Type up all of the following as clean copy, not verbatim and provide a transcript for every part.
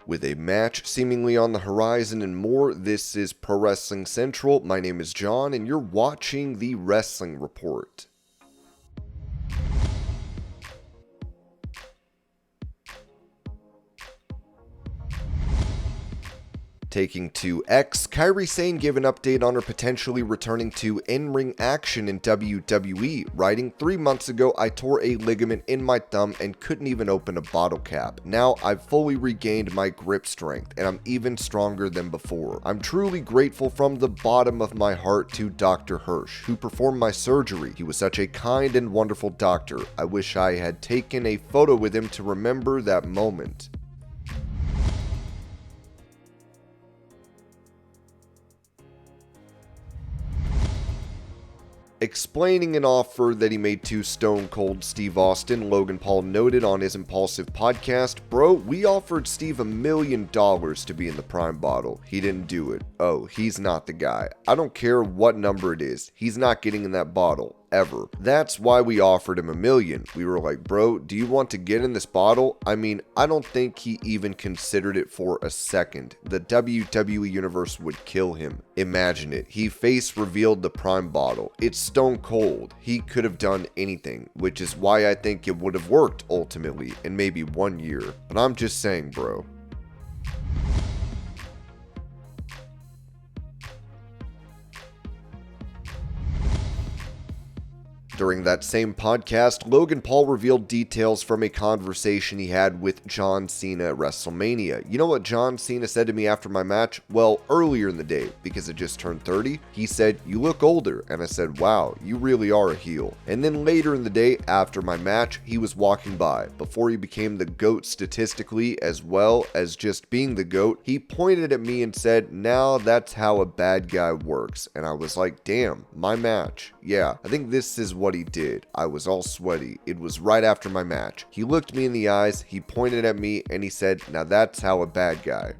With a match seemingly on the horizon and more, this is Pro Wrestling Central. My name is John, and you're watching the Wrestling Report. Taking to X, Kairi Sane gave an update on her potentially returning to in-ring action in WWE, writing, 3 months ago I tore a ligament in my thumb and couldn't even open a bottle cap. Now I've fully regained my grip strength and I'm even stronger than before. I'm truly grateful from the bottom of my heart to Dr. Hirsch, who performed my surgery. He was such a kind and wonderful doctor. I wish I had taken a photo with him to remember that moment. Explaining an offer that he made to Stone Cold Steve Austin, Logan Paul noted on his Impulsive podcast, "Bro, we offered Steve $1 million to be in the Prime bottle. He didn't do it. Oh, he's not the guy. I don't care what number it is. He's not getting in that bottle. Ever. That's why we offered him $1 million. We were like, bro, do you want to get in this bottle? I mean, I don't think he even considered it for a second. The WWE Universe would kill him. Imagine it. He face revealed the Prime bottle. It's Stone Cold. He could have done anything, which is why I think it would have worked ultimately in maybe 1 year. But I'm just saying, bro." During that same podcast, Logan Paul revealed details from a conversation he had with John Cena at WrestleMania. You know what John Cena said to me after my match? Well, earlier in the day, because it just turned 30, he said, "You look older," and I said, "Wow, you really are a heel." And then later in the day, after my match, he was walking by. Before he became the GOAT statistically, as well as just being the GOAT, he pointed at me and said, "Now that's how a bad guy works." And I was like, damn, my match. Yeah, I think this is what he did. I was all sweaty. It was right after my match. He looked me in the eyes, he pointed at me, and he said, "Now that's how a bad guy."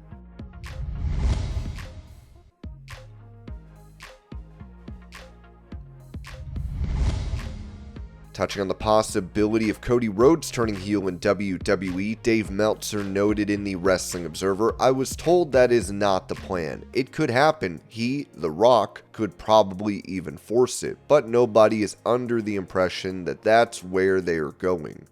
Touching on the possibility of Cody Rhodes turning heel in WWE, Dave Meltzer noted in the Wrestling Observer, "I was told that is not the plan. It could happen. He, The Rock, could probably even force it, but nobody is under the impression that that's where they are going."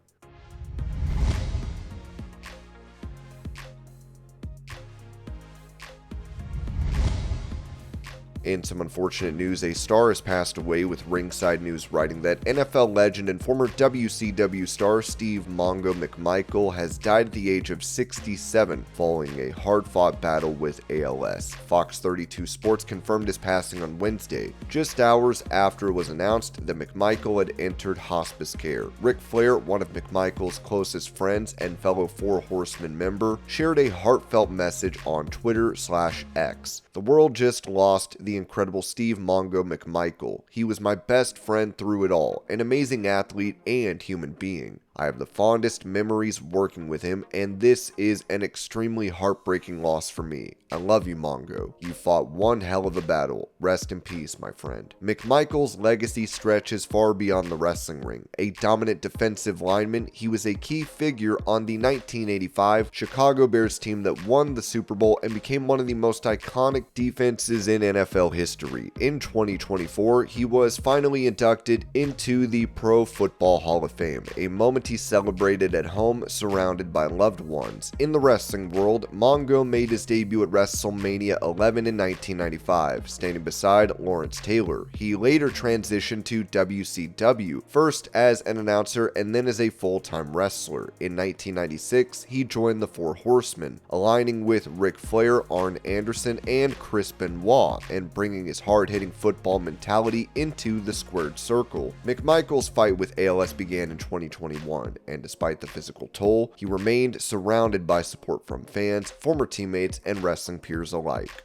In some unfortunate news, a star has passed away, with Ringside News writing that NFL legend and former WCW star Steve "MONGO" McMichael has died at the age of 67 following a hard-fought battle with ALS. Fox 32 Sports confirmed his passing on Wednesday, just hours after it was announced that McMichael had entered hospice care. Ric Flair, one of McMichael's closest friends and fellow Four Horsemen member, shared a heartfelt message on Twitter/X. "The world just lost the incredible Steve "MONGO" McMichael. He was my best friend through it all, an amazing athlete and human being. I have the fondest memories working with him, and this is an extremely heartbreaking loss for me. I love you, Mongo. You fought one hell of a battle. Rest in peace, my friend." McMichael's legacy stretches far beyond the wrestling ring. A dominant defensive lineman, he was a key figure on the 1985 Chicago Bears team that won the Super Bowl and became one of the most iconic defenses in NFL history. In 2024, he was finally inducted into the Pro Football Hall of Fame, a moment he celebrated at home surrounded by loved ones. In the wrestling world, Mongo made his debut at WrestleMania 11 in 1995, standing beside Lawrence Taylor. He later transitioned to WCW, first as an announcer and then as a full-time wrestler. In 1996, he joined the Four Horsemen, aligning with Ric Flair, Arn Anderson, and Chris Benoit, and bringing his hard-hitting football mentality into the squared circle. McMichael's fight with ALS began in 2021. And despite the physical toll, he remained surrounded by support from fans, former teammates, and wrestling peers alike.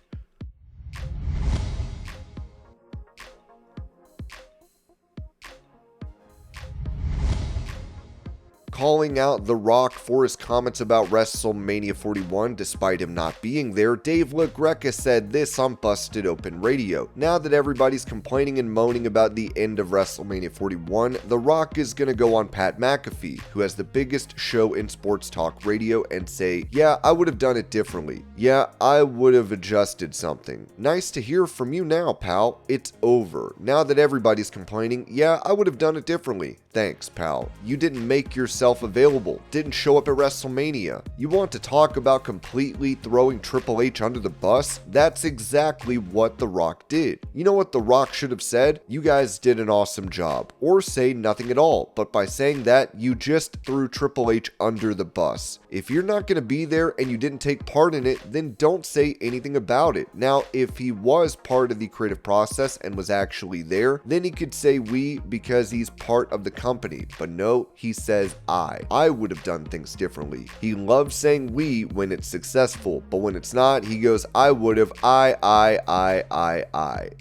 Calling out The Rock for his comments about WrestleMania 41 despite him not being there, Dave LaGreca said this on Busted Open Radio. Now that everybody's complaining and moaning about the end of WrestleMania 41, The Rock is gonna go on Pat McAfee, who has the biggest show in sports talk radio, and say, yeah, I would have done it differently. Yeah, I would have adjusted something. Nice to hear from you now, pal. It's over. Now that everybody's complaining, yeah, I would have done it differently. Thanks, pal. You didn't make yourself available, didn't show up at WrestleMania. You want to talk about completely throwing Triple H under the bus? That's exactly what The Rock did. You know what The Rock should have said? You guys did an awesome job. Or say nothing at all, but by saying that, you just threw Triple H under the bus. If you're not going to be there and you didn't take part in it, then don't say anything about it. Now, if he was part of the creative process and was actually there, then he could say we because he's part of the company. But no, he says I would have done things differently. He loves saying we when it's successful, but when it's not, he goes I would have, I.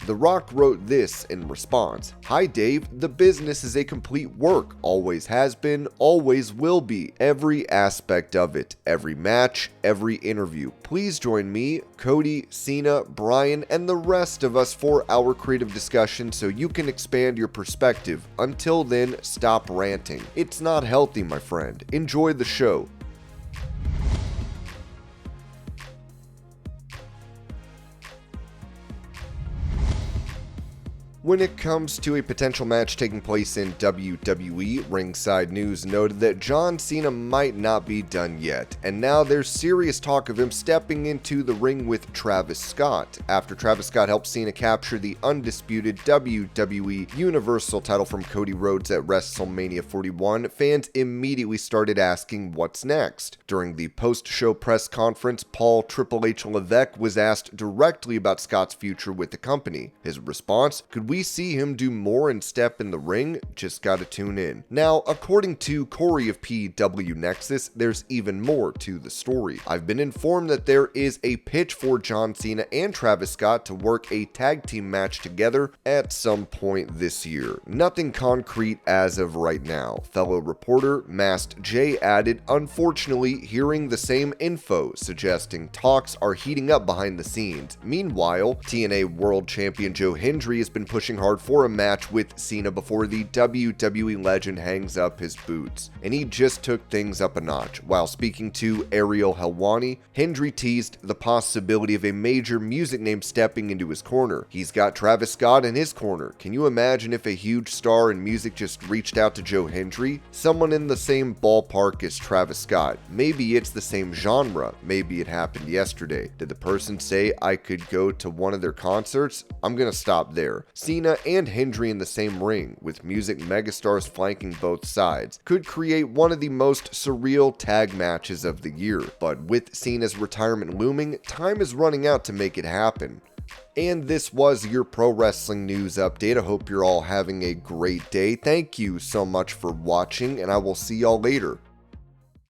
The Rock wrote this in response. Hi Dave, the business is a complete work, always has been, always will be, every aspect of it, every match, every interview. Please join me, Cody, CENA, Brian, and the rest of us for our creative discussion so you can expand your perspective. Until then, stop ranting. It's not healthy, my friend. Enjoy the show. When it comes to a potential match taking place in WWE, Ringside News noted that John Cena might not be done yet, and now there's serious talk of him stepping into the ring with Travis Scott. After Travis Scott helped Cena capture the undisputed WWE Universal title from Cody Rhodes at WrestleMania 41, fans immediately started asking what's next. During the post-show press conference, Paul Triple H Levesque was asked directly about Scott's future with the company. His response, could we see him do more and step in the ring? Just gotta tune in. Now, according to Corey of PW Nexus, there's even more to the story. I've been informed that there is a pitch for John Cena and Travis Scott to work a tag team match together at some point this year. Nothing concrete as of right now. Fellow reporter Masked J added, unfortunately, hearing the same info, suggesting talks are heating up behind the scenes. Meanwhile, TNA World Champion Joe Hendry has been pushing hard for a match with Cena before the WWE legend hangs up his boots, and he just took things up a notch. While speaking to Ariel Helwani, Hendry teased the possibility of a major music name stepping into his corner. He's got Travis Scott in his corner. Can you imagine if a huge star in music just reached out to Joe Hendry? Someone in the same ballpark as Travis Scott. Maybe it's the same genre. Maybe it happened yesterday. Did the person say I could go to one of their concerts? I'm gonna stop there. Cena and Hendry in the same ring, with music megastars flanking both sides, could create one of the most surreal tag matches of the year. But with Cena's retirement looming, time is running out to make it happen. And this was your pro wrestling news update. I hope you're all having a great day. Thank you so much for watching, and I will see y'all later.